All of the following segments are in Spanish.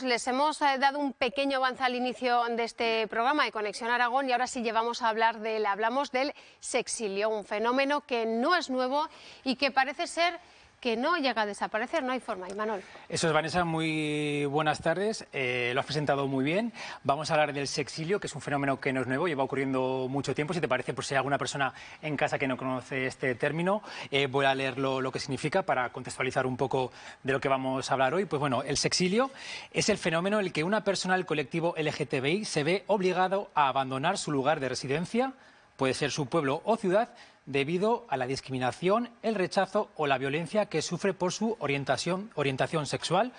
Les hemos dado un pequeño avance al inicio de este programa de Conexión Aragón y ahora sí llevamos a hablar hablamos del sexilio, un fenómeno que no es nuevo y que parece ser que no llega a desaparecer, no hay forma. Imanol. Eso es, Vanessa, muy buenas tardes, lo has presentado muy bien. Vamos a hablar del sexilio, que es un fenómeno que no es nuevo, lleva ocurriendo mucho tiempo. Si te parece, por si hay alguna persona en casa que no conoce este término, voy a leer lo que significa para contextualizar un poco de lo que vamos a hablar hoy. Pues bueno, el sexilio es el fenómeno en el que una persona del colectivo LGTBI se ve obligado a abandonar su lugar de residencia, puede ser su pueblo o ciudad, debido a la discriminación, el rechazo o la violencia que sufre por su orientación sexual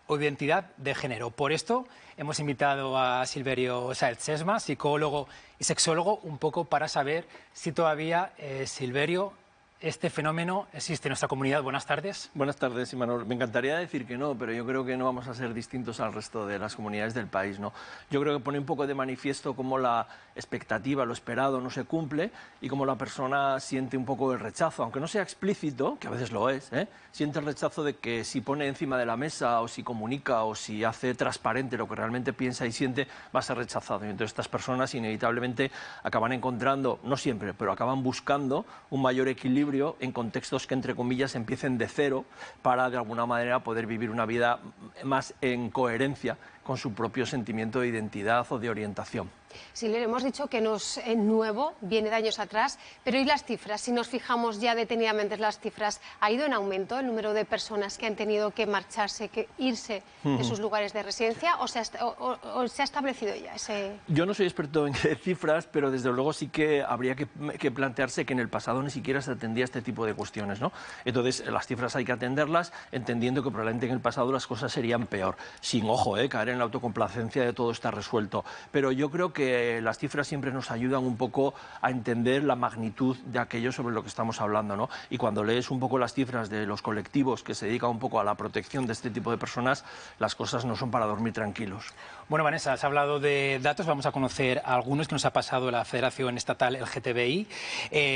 o identidad de género. Por esto hemos invitado a Silverio Sáez Sesma, psicólogo y sexólogo, un poco para saber si todavía, Silverio, este fenómeno existe en nuestra comunidad. Buenas tardes. Buenas tardes, Imanol. Me encantaría decir que no, pero yo creo que no vamos a ser distintos al resto de las comunidades del país, ¿no? Yo creo que pone un poco de manifiesto cómo la expectativa, lo esperado, no se cumple y cómo la persona siente un poco el rechazo, aunque no sea explícito, que a veces lo es, siente el rechazo de que si pone encima de la mesa o si comunica o si hace transparente lo que realmente piensa y siente, va a ser rechazado. Y entonces estas personas inevitablemente acaban encontrando, no siempre, pero acaban buscando un mayor equilibrio en contextos que, entre comillas, empiecen de cero para, de alguna manera, poder vivir una vida más en coherencia con su propio sentimiento de identidad o de orientación. Sí, le hemos dicho que no es nuevo, viene de años atrás, pero ¿y las cifras? Si nos fijamos ya detenidamente en las cifras, ¿ha ido en aumento el número de personas que han tenido que marcharse, que irse de sus lugares de residencia o se ha establecido ya ese...? Yo no soy experto en cifras, pero desde luego sí que habría que plantearse que en el pasado ni siquiera se atendía a este tipo de cuestiones, ¿no? Entonces, las cifras hay que atenderlas, entendiendo que probablemente en el pasado las cosas serían peor. Sin, ojo, caer en la autocomplacencia de todo está resuelto. Pero yo creo que las cifras siempre nos ayudan un poco a entender la magnitud de aquello sobre lo que estamos hablando, ¿no? Y cuando lees un poco las cifras de los colectivos que se dedican un poco a la protección de este tipo de personas, las cosas no son para dormir tranquilos. Bueno, Vanessa, has hablado de datos, vamos a conocer algunos que nos ha pasado la Federación Estatal LGTBI.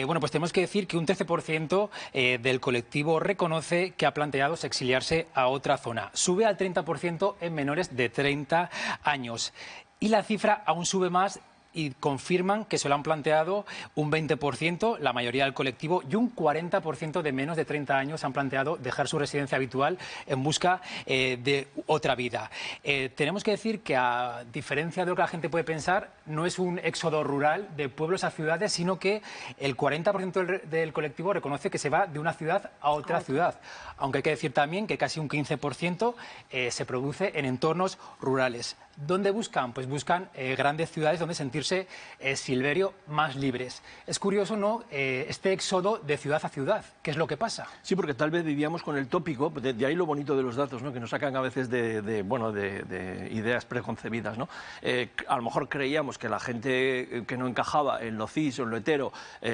Bueno, pues tenemos que decir que un 13% del colectivo reconoce que ha planteado exiliarse a otra zona. Sube al 30% en menores de 30 años. Y la cifra aún sube más y confirman que se lo han planteado un 20%, la mayoría del colectivo, y un 40% de menos de 30 años han planteado dejar su residencia habitual en busca de otra vida. Tenemos que decir que, a diferencia de lo que la gente puede pensar, no es un éxodo rural de pueblos a ciudades, sino que el 40% del colectivo reconoce que se va de una ciudad a otra ciudad. Aunque hay que decir también que casi un 15% se produce en entornos rurales. ¿Dónde buscan? Pues buscan grandes ciudades donde sentirse, Silverio, más libres. Es curioso, ¿no?, este éxodo de ciudad a ciudad. ¿Qué es lo que pasa? Sí, porque tal vez vivíamos con el tópico, de ahí lo bonito de los datos, ¿no?, que nos sacan a veces de ideas preconcebidas, ¿no? A lo mejor creíamos que la gente que no encajaba en lo cis o en lo hetero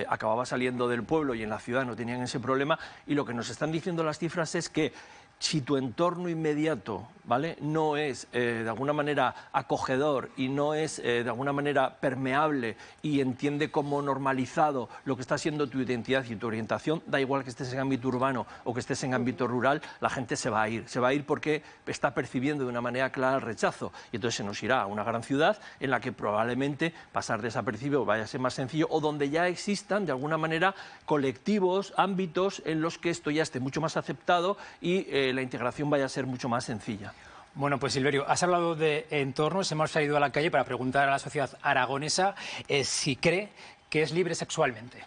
acababa saliendo del pueblo y en la ciudad no tenían ese problema, y lo que nos están diciendo las cifras es que si tu entorno inmediato, ¿vale?, no es de alguna manera acogedor y no es de alguna manera permeable y entiende como normalizado lo que está siendo tu identidad y tu orientación, da igual que estés en ámbito urbano o que estés en ámbito rural, la gente se va a ir. Se va a ir porque está percibiendo de una manera clara el rechazo, y entonces se nos irá a una gran ciudad en la que probablemente pasar desapercibido vaya a ser más sencillo, o donde ya existan de alguna manera colectivos, ámbitos en los que esto ya esté mucho más aceptado y la integración vaya a ser mucho más sencilla. Bueno, pues Silverio, has hablado de entornos, hemos salido a la calle para preguntar a la sociedad aragonesa si cree que es libre sexualmente.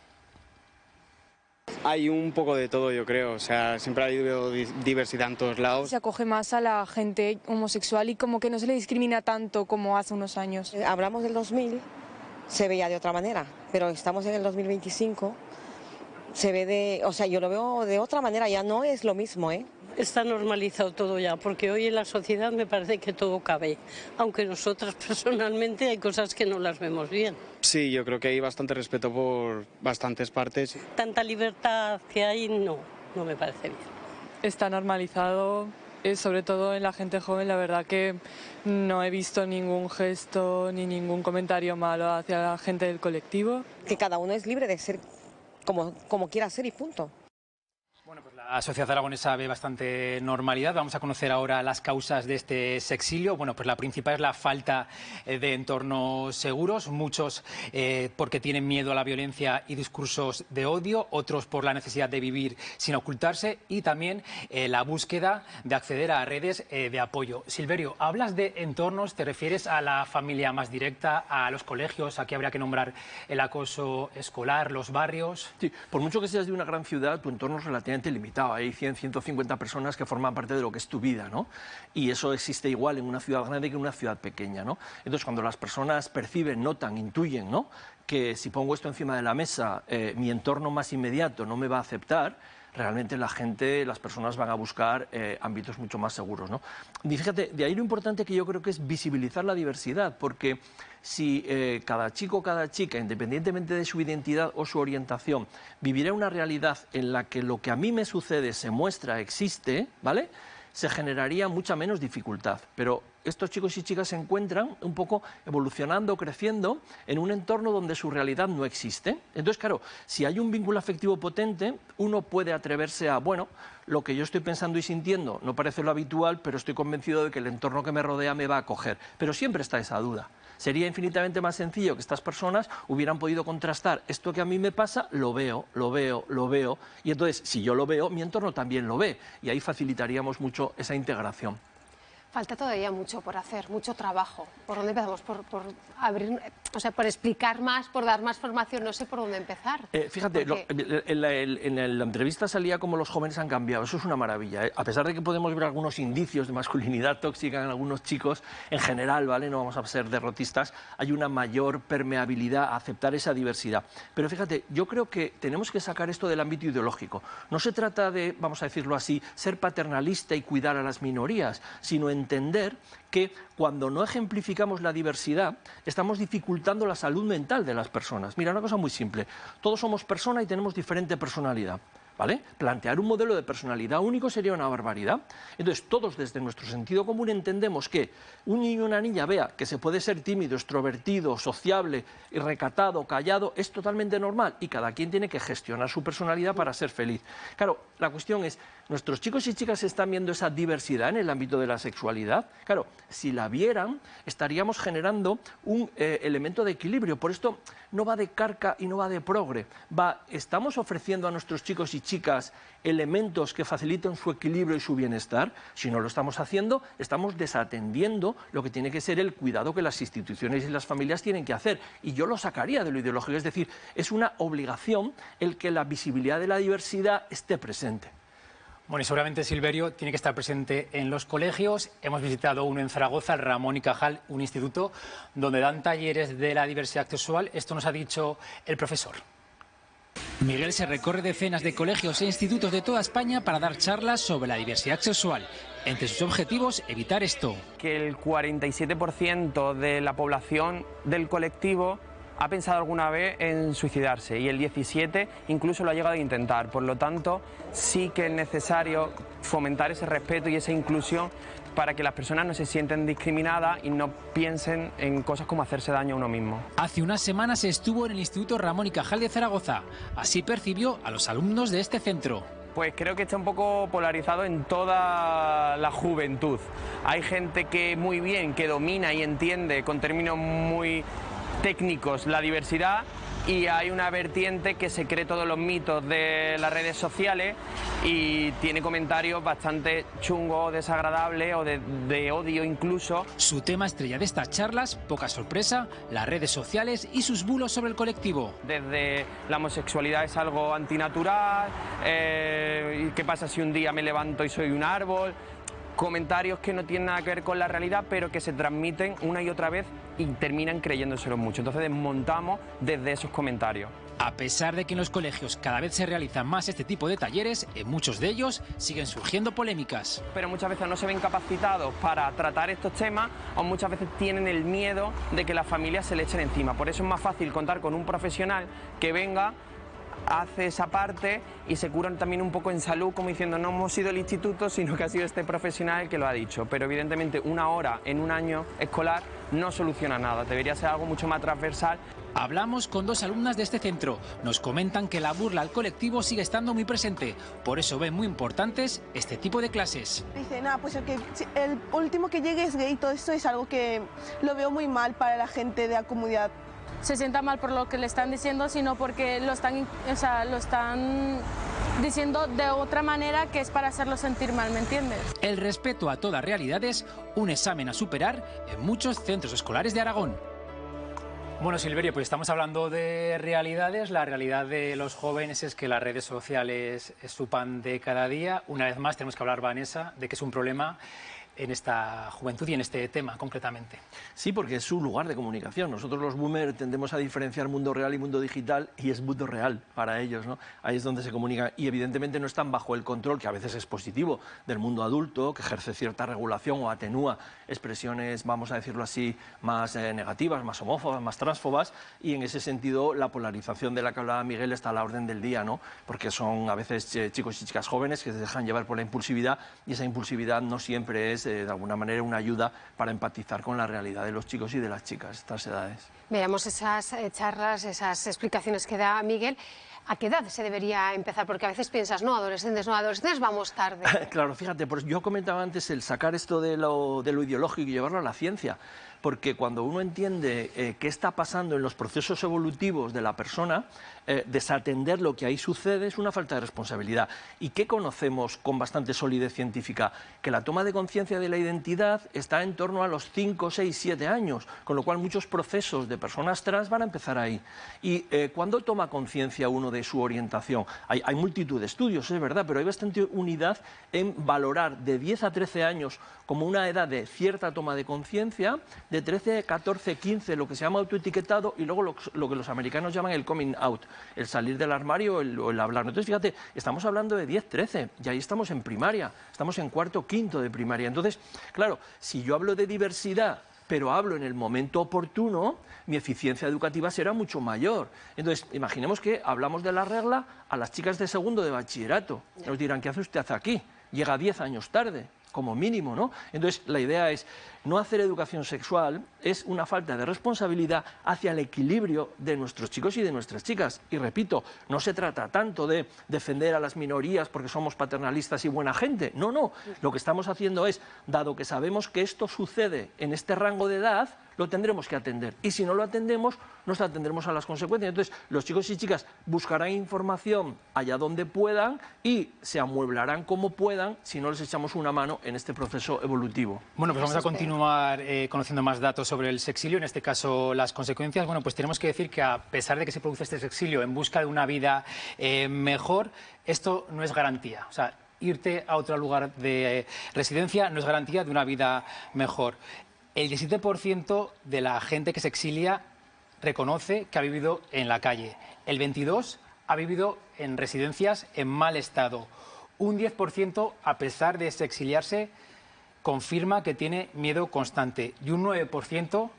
Hay un poco de todo, yo creo, o sea, siempre ha habido diversidad en todos lados. Se acoge más a la gente homosexual y como que no se le discrimina tanto como hace unos años. Hablamos del 2000, se veía de otra manera, pero estamos en el 2025, se ve o sea, yo lo veo de otra manera, ya no es lo mismo, Está normalizado todo ya, porque hoy en la sociedad me parece que todo cabe, aunque nosotras personalmente hay cosas que no las vemos bien. Sí, yo creo que hay bastante respeto por bastantes partes. Tanta libertad que hay, no me parece bien. Está normalizado, sobre todo en la gente joven. La verdad que no he visto ningún gesto ni ningún comentario malo hacia la gente del colectivo. Que cada uno es libre de ser como quiera ser y punto. Bueno, pues La sociedad aragonesa ve bastante normalidad. Vamos a conocer ahora las causas de este sexilio. Bueno, pues la principal es la falta de entornos seguros. Muchos porque tienen miedo a la violencia y discursos de odio, otros por la necesidad de vivir sin ocultarse y también la búsqueda de acceder a redes de apoyo. Silverio, hablas de entornos, ¿te refieres a la familia más directa, a los colegios? Aquí habría que nombrar el acoso escolar, los barrios. Sí, por mucho que seas de una gran ciudad, tu entorno es relativamente limitado. Hay 100, 150 personas que forman parte de lo que es tu vida, ¿no? Y eso existe igual en una ciudad grande que en una ciudad pequeña, ¿no? Entonces, cuando las personas perciben, notan, intuyen, ¿no?, que si pongo esto encima de la mesa, mi entorno más inmediato no me va a aceptar, realmente las personas van a buscar ámbitos mucho más seguros, ¿no? Y fíjate, de ahí lo importante que yo creo que es visibilizar la diversidad, porque si cada chico o cada chica, independientemente de su identidad o su orientación, viviera una realidad en la que lo que a mí me sucede se muestra, existe, ¿vale?, se generaría mucha menos dificultad. Pero estos chicos y chicas se encuentran un poco evolucionando, creciendo en un entorno donde su realidad no existe. Entonces, claro, si hay un vínculo afectivo potente, uno puede atreverse a, bueno, lo que yo estoy pensando y sintiendo no parece lo habitual, pero estoy convencido de que el entorno que me rodea me va a acoger. Pero siempre está esa duda. Sería infinitamente más sencillo que estas personas hubieran podido contrastar esto que a mí me pasa, lo veo, y entonces, si yo lo veo, mi entorno también lo ve, y ahí facilitaríamos mucho esa integración. Falta todavía mucho por hacer, mucho trabajo. ¿Por dónde empezamos? Por abrir, o sea, por explicar más, por dar más formación, no sé por dónde empezar. Fíjate, Porque... en la entrevista salía como los jóvenes han cambiado, eso es una maravilla, ¿eh? A pesar de que podemos ver algunos indicios de masculinidad tóxica en algunos chicos, en general, ¿vale?, no vamos a ser derrotistas, hay una mayor permeabilidad a aceptar esa diversidad. Pero fíjate, yo creo que tenemos que sacar esto del ámbito ideológico. No se trata de, vamos a decirlo así, ser paternalista y cuidar a las minorías, sino entender que cuando no ejemplificamos la diversidad, estamos dificultando la salud mental de las personas. Mira, una cosa muy simple, todos somos personas y tenemos diferente personalidad, ¿vale? Plantear un modelo de personalidad único sería una barbaridad. Entonces, todos desde nuestro sentido común entendemos que un niño o una niña vea que se puede ser tímido, extrovertido, sociable, recatado, callado, es totalmente normal y cada quien tiene que gestionar su personalidad para ser feliz. Claro, la cuestión es, ¿nuestros chicos y chicas están viendo esa diversidad en el ámbito de la sexualidad? Claro, si la vieran, estaríamos generando un elemento de equilibrio. Por esto no va de carca y no va de progre. Estamos ofreciendo a nuestros chicos y chicas elementos que faciliten su equilibrio y su bienestar. Si no lo estamos haciendo, estamos desatendiendo lo que tiene que ser el cuidado que las instituciones y las familias tienen que hacer. Y yo lo sacaría de lo ideológico, es decir, es una obligación el que la visibilidad de la diversidad esté presente. Bueno, y seguramente Silverio tiene que estar presente en los colegios. Hemos visitado uno en Zaragoza, el Ramón y Cajal, un instituto donde dan talleres de la diversidad sexual. Esto nos ha dicho el profesor. Miguel se recorre decenas de colegios e institutos de toda España para dar charlas sobre la diversidad sexual. Entre sus objetivos, evitar esto. Que el 47% de la población del colectivo ha pensado alguna vez en suicidarse y el 17% incluso lo ha llegado a intentar. Por lo tanto, sí que es necesario fomentar ese respeto y esa inclusión para que las personas no se sienten discriminadas y no piensen en cosas como hacerse daño a uno mismo. Hace unas semanas estuvo en el Instituto Ramón y Cajal de Zaragoza. Así percibió a los alumnos de este centro. Pues creo que está un poco polarizado en toda la juventud. Hay gente que muy bien, que domina y entiende con términos muy técnicos la diversidad, y hay una vertiente que se cree todos los mitos de las redes sociales y tiene comentarios bastante chungos, desagradables o de odio incluso. Su tema estrella de estas charlas, poca sorpresa, las redes sociales y sus bulos sobre el colectivo. Desde la homosexualidad es algo antinatural, ¿qué pasa si un día me levanto y soy un árbol? Comentarios que no tienen nada que ver con la realidad, pero que se transmiten una y otra vez y terminan creyéndoselo mucho. Entonces desmontamos desde esos comentarios. A pesar de que en los colegios cada vez se realizan más este tipo de talleres, en muchos de ellos siguen surgiendo polémicas. Pero muchas veces no se ven capacitados para tratar estos temas, o muchas veces tienen el miedo de que las familias se le echen encima. Por eso es más fácil contar con un profesional que venga, hace esa parte y se curan también un poco en salud, como diciendo no hemos sido el instituto, sino que ha sido este profesional el que lo ha dicho. Pero evidentemente una hora en un año escolar no soluciona nada, debería ser algo mucho más transversal. Hablamos con 2 alumnas de este centro. Nos comentan que la burla al colectivo sigue estando muy presente. Por eso ven muy importantes este tipo de clases. Dice, nada, pues el último que llegue es gay. Todo esto es algo que lo veo muy mal para la gente de la comunidad. Se sienta mal por lo que le están diciendo, sino porque lo están diciendo de otra manera que es para hacerlo sentir mal, ¿me entiendes? El respeto a todas realidades, un examen a superar en muchos centros escolares de Aragón. Bueno, Silverio, pues estamos hablando de realidades. La realidad de los jóvenes es que las redes sociales es su pan de cada día. Una vez más tenemos que hablar, Vanessa, de que es un problema en esta juventud y en este tema concretamente. Sí, porque es su lugar de comunicación. Nosotros los boomers tendemos a diferenciar mundo real y mundo digital, y es mundo real para ellos, ¿no? Ahí es donde se comunican, y evidentemente no están bajo el control, que a veces es positivo, del mundo adulto, que ejerce cierta regulación o atenúa expresiones, vamos a decirlo así, más negativas, más homófobas, más transfobas, y en ese sentido la polarización de la que hablaba Miguel está a la orden del día, ¿no? Porque son a veces chicos y chicas jóvenes que se dejan llevar por la impulsividad, y esa impulsividad no siempre es de alguna manera una ayuda para empatizar con la realidad de los chicos y de las chicas, estas edades. Veamos esas charlas, esas explicaciones que da Miguel. ¿A qué edad se debería empezar? Porque a veces piensas, no, adolescentes vamos tarde. Claro, fíjate, pues yo comentaba antes el sacar esto de lo ideológico y llevarlo a la ciencia, porque cuando uno entiende qué está pasando en los procesos evolutivos de la persona, desatender lo que ahí sucede es una falta de responsabilidad. ¿Y qué conocemos con bastante solidez científica? Que la toma de conciencia de la identidad está en torno a los 5, 6, 7 años, con lo cual muchos procesos de personas trans van a empezar ahí. ¿Y cuándo toma conciencia uno de su orientación? Hay multitud de estudios, es verdad, pero hay bastante unidad en valorar de 10 a 13 años como una edad de cierta toma de conciencia, de 13, 14, 15, lo que se llama autoetiquetado, y luego lo que los americanos llaman el coming out, el salir del armario o el hablar. Entonces, fíjate, estamos hablando de 10, 13, y ahí estamos en primaria, estamos en cuarto, quinto de primaria. Entonces, claro, si yo hablo de diversidad, pero hablo en el momento oportuno, mi eficiencia educativa será mucho mayor. Entonces, imaginemos que hablamos de la regla a las chicas de segundo de bachillerato. Nos dirán, ¿qué hace usted aquí? Llega 10 años tarde, como mínimo, ¿no? Entonces, la idea es, no hacer educación sexual es una falta de responsabilidad hacia el equilibrio de nuestros chicos y de nuestras chicas. Y repito, no se trata tanto de defender a las minorías porque somos paternalistas y buena gente. No, no. Lo que estamos haciendo es, dado que sabemos que esto sucede en este rango de edad, lo tendremos que atender. Y si no lo atendemos, nos atendremos a las consecuencias. Entonces, los chicos y chicas buscarán información allá donde puedan y se amueblarán como puedan si no les echamos una mano en este proceso evolutivo. Bueno, pues vamos a continuar conociendo más datos sobre el sexilio, en este caso las consecuencias. Bueno, pues tenemos que decir que a pesar de que se produce este sexilio en busca de una vida mejor, esto no es garantía. O sea, irte a otro lugar de residencia no es garantía de una vida mejor. El 17% de la gente que se exilia reconoce que ha vivido en la calle. El 22% ha vivido en residencias en mal estado. Un 10%, a pesar de exiliarse, confirma que tiene miedo constante. Y un 9%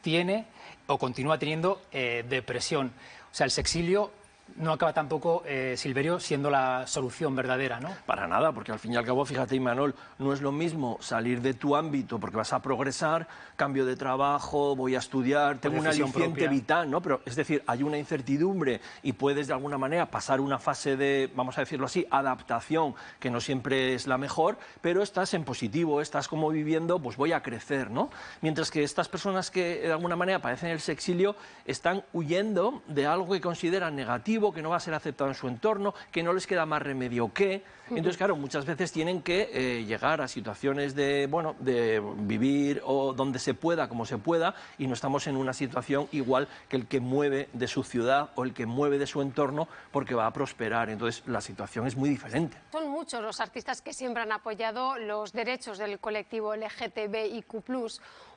tiene o continúa teniendo depresión. O sea, el sexilio no acaba tampoco, Silverio, siendo la solución verdadera, ¿no? Para nada, porque al fin y al cabo, fíjate, Imanol, no es lo mismo salir de tu ámbito porque vas a progresar, cambio de trabajo, voy a estudiar, tengo un aliciente vital, ¿no? Pero, es decir, hay una incertidumbre y puedes de alguna manera pasar una fase de, vamos a decirlo así, adaptación, que no siempre es la mejor, pero estás en positivo, estás como viviendo, pues voy a crecer, ¿no? Mientras que estas personas que de alguna manera padecen el sexilio están huyendo de algo que consideran negativo, que no va a ser aceptado en su entorno, que no les queda más remedio que. Entonces, claro, muchas veces tienen que llegar a situaciones de, bueno, de vivir o donde se pueda, como se pueda, y no estamos en una situación igual que el que mueve de su ciudad o el que mueve de su entorno porque va a prosperar. Entonces, la situación es muy diferente. Son muchos los artistas que siempre han apoyado los derechos del colectivo LGTBIQ+.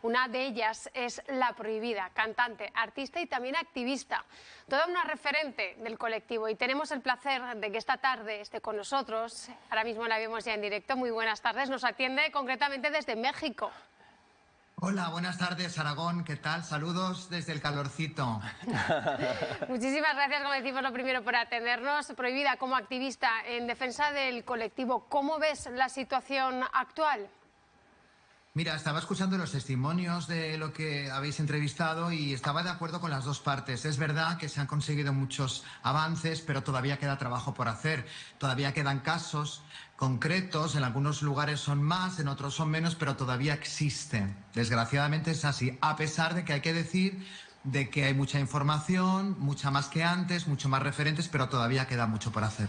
Una de ellas es La Prohibida, cantante, artista y también activista. Toda una referente del colectivo, y tenemos el placer de que esta tarde esté con nosotros. Ahora mismo la vemos ya en directo. Muy buenas tardes. Nos atiende concretamente desde México. Hola, buenas tardes, Aragón. ¿Qué tal? Saludos desde el calorcito. Muchísimas gracias, como decimos, lo primero, por atendernos. Prohibida, como activista en defensa del colectivo, ¿cómo ves la situación actual? Mira, estaba escuchando los testimonios de lo que habéis entrevistado y estaba de acuerdo con las dos partes. Es verdad que se han conseguido muchos avances, pero todavía queda trabajo por hacer. Todavía quedan casos concretos, en algunos lugares son más, en otros son menos, pero todavía existen. Desgraciadamente es así, a pesar de que hay que decir de que hay mucha información, mucha más que antes, mucho más referentes, pero todavía queda mucho por hacer.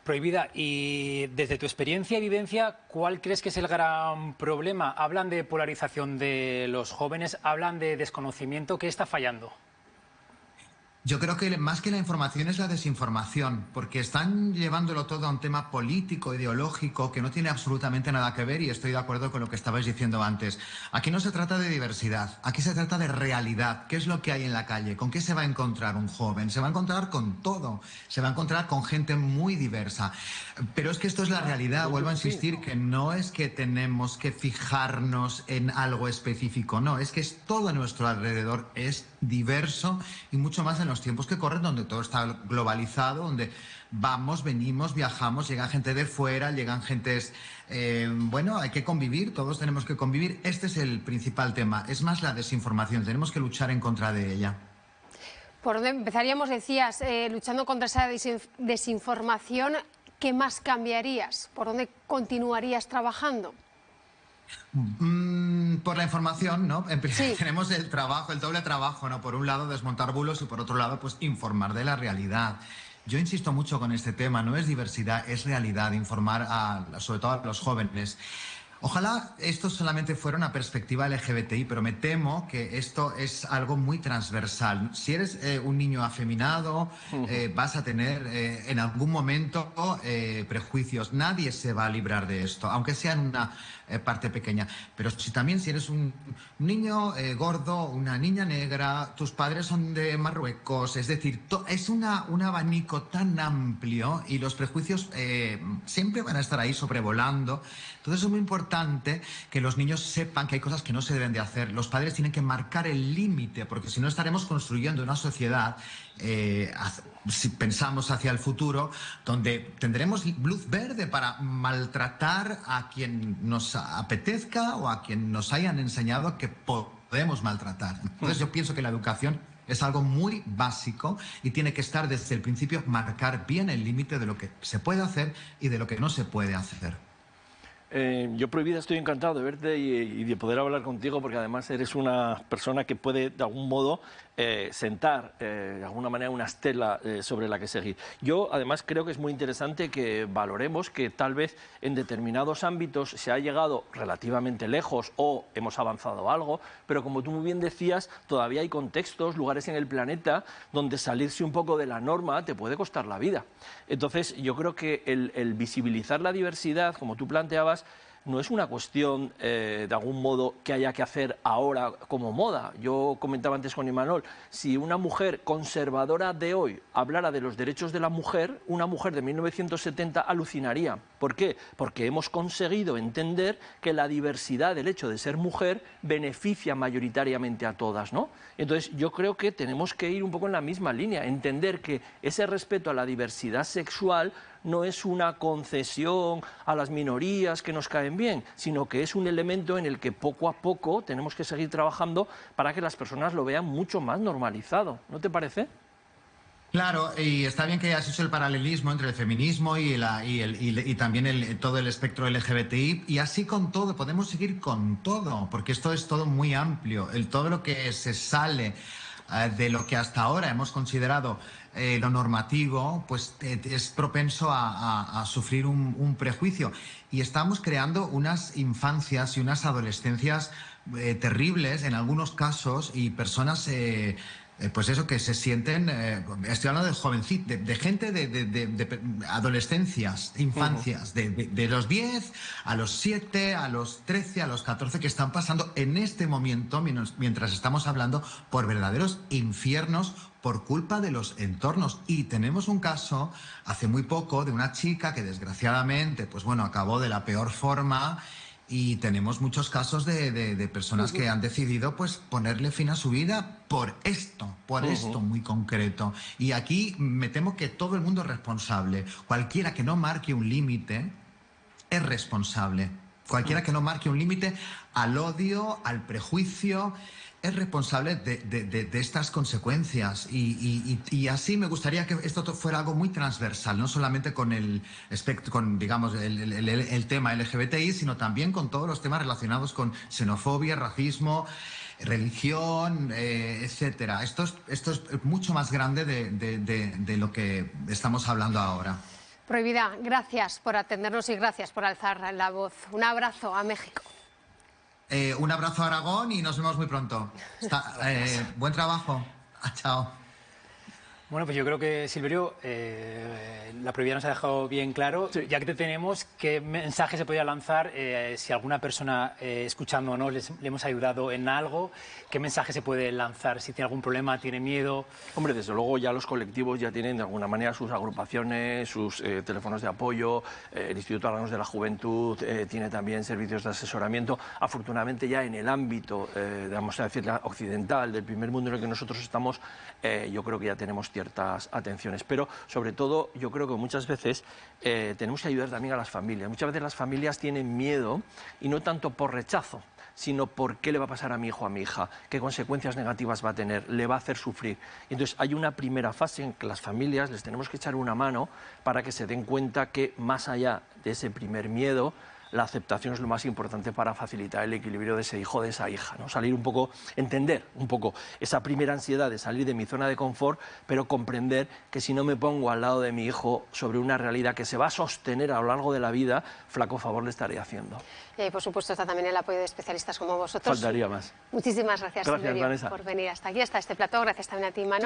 Prohibida, y desde tu experiencia y vivencia, ¿cuál crees que es el gran problema? Hablan de polarización de los jóvenes, hablan de desconocimiento. ¿Qué está fallando? Yo creo que más que la información es la desinformación, porque están llevándolo todo a un tema político, ideológico, que no tiene absolutamente nada que ver, y estoy de acuerdo con lo que estabais diciendo antes. Aquí no se trata de diversidad, aquí se trata de realidad. ¿Qué es lo que hay en la calle? ¿Con qué se va a encontrar un joven? Se va a encontrar con todo, se va a encontrar con gente muy diversa. Pero es que esto es la realidad, vuelvo a insistir, que no es que tenemos que fijarnos en algo específico, no, es que todo a nuestro alrededor es diverso y mucho más en los tiempos que corren, donde todo está globalizado, donde vamos, venimos, viajamos, llega gente de fuera, llegan gentes... bueno, hay que convivir, todos tenemos que convivir. Este es el principal tema, es más la desinformación, tenemos que luchar en contra de ella. ¿Por dónde empezaríamos, decías, luchando contra esa desinformación? ¿Qué más cambiarías? ¿Por dónde continuarías trabajando? Por la información, ¿no? Sí. Tenemos el trabajo, el doble trabajo, ¿no? Por un lado desmontar bulos y por otro lado pues informar de la realidad. Yo insisto mucho con este tema, no es diversidad, es realidad, informar sobre todo a los jóvenes. Ojalá esto solamente fuera una perspectiva LGBTI, pero me temo que esto es algo muy transversal. Si eres un niño afeminado, vas a tener en algún momento prejuicios. Nadie se va a librar de esto, aunque sea en una parte pequeña. Pero si eres un niño gordo, una niña negra, tus padres son de Marruecos, es decir, es un abanico tan amplio y los prejuicios siempre van a estar ahí sobrevolando. Entonces es muy importante que los niños sepan que hay cosas que no se deben de hacer. Los padres tienen que marcar el límite, porque si no estaremos construyendo una sociedad, si pensamos hacia el futuro, donde tendremos luz verde para maltratar a quien nos apetezca o a quien nos hayan enseñado que podemos maltratar. Entonces yo pienso que la educación es algo muy básico y tiene que estar desde el principio, marcar bien el límite de lo que se puede hacer y de lo que no se puede hacer. Yo, Prohibida, estoy encantado de verte y de poder hablar contigo, porque además eres una persona que puede de algún modo sentar de alguna manera una estela sobre la que seguir. Yo además creo que es muy interesante que valoremos que tal vez en determinados ámbitos se ha llegado relativamente lejos o hemos avanzado algo, pero como tú muy bien decías, todavía hay contextos, lugares en el planeta donde salirse un poco de la norma te puede costar la vida. Entonces yo creo que el visibilizar la diversidad, como tú planteabas, no es una cuestión de algún modo que haya que hacer ahora como moda. Yo comentaba antes con Imanol, si una mujer conservadora de hoy hablara de los derechos de la mujer, una mujer de 1970 alucinaría. ¿Por qué? Porque hemos conseguido entender que la diversidad del hecho de ser mujer beneficia mayoritariamente a todas, ¿no? Entonces yo creo que tenemos que ir un poco en la misma línea, entender que ese respeto a la diversidad sexual no es una concesión a las minorías que nos caen bien, sino que es un elemento en el que poco a poco tenemos que seguir trabajando para que las personas lo vean mucho más normalizado. ¿No te parece? Claro, y está bien que hayas hecho el paralelismo entre el feminismo y también todo el espectro LGBTI, y así con todo, podemos seguir con todo, porque esto es todo muy amplio. Todo lo que se sale de lo que hasta ahora hemos considerado lo normativo, pues es propenso a sufrir un prejuicio. Y estamos creando unas infancias y unas adolescencias terribles en algunos casos, y personas pues eso, que se sienten, estoy hablando de jovencitos, de gente de adolescencias, infancias, de los 10 a los 7, a los 13, a los 14, que están pasando en este momento, mientras estamos hablando, por verdaderos infiernos por culpa de los entornos. Y tenemos un caso hace muy poco de una chica que desgraciadamente, pues bueno, acabó de la peor forma. Y tenemos muchos casos de personas que han decidido pues ponerle fin a su vida por esto muy concreto. Y aquí me temo que todo el mundo es responsable. Cualquiera que no marque un límite es responsable. Cualquiera que no marque un límite al odio, al prejuicio, es responsable de estas consecuencias. Y así me gustaría que esto fuera algo muy transversal, no solamente con digamos, el tema LGBTI, sino también con todos los temas relacionados con xenofobia, racismo, religión, etcétera. Esto es mucho más grande de lo que estamos hablando ahora. Prohibida, gracias por atendernos y gracias por alzar la voz. Un abrazo a México. Un abrazo a Aragón y nos vemos muy pronto. Buen trabajo. Chao. Bueno, pues yo creo que, Silverio, la prohibida nos ha dejado bien claro. Sí. Ya que te tenemos, ¿qué mensaje se podría lanzar si alguna persona escuchándonos le hemos ayudado en algo? ¿Qué mensaje se puede lanzar si tiene algún problema, tiene miedo? Hombre, desde luego ya los colectivos ya tienen de alguna manera sus agrupaciones, sus teléfonos de apoyo. El Instituto Aragonés de la Juventud tiene también servicios de asesoramiento. Afortunadamente ya en el ámbito, vamos a decir, occidental, del primer mundo en el que nosotros estamos, yo creo que ya tenemos ciertas atenciones, pero sobre todo yo creo que muchas veces tenemos que ayudar también a las familias. Muchas veces las familias tienen miedo y no tanto por rechazo, sino por qué le va a pasar a mi hijo o a mi hija, qué consecuencias negativas va a tener, le va a hacer sufrir. Y entonces hay una primera fase en que las familias les tenemos que echar una mano para que se den cuenta que más allá de ese primer miedo, la aceptación es lo más importante para facilitar el equilibrio de ese hijo o de esa hija, ¿no? Salir un poco, entender un poco esa primera ansiedad de salir de mi zona de confort, pero comprender que si no me pongo al lado de mi hijo sobre una realidad que se va a sostener a lo largo de la vida, flaco favor le estaré haciendo. Y por supuesto está también el apoyo de especialistas como vosotros. Faltaría más. Muchísimas gracias, Silverio, Vanessa, por venir hasta aquí, hasta este plató. Gracias también a ti, Manu.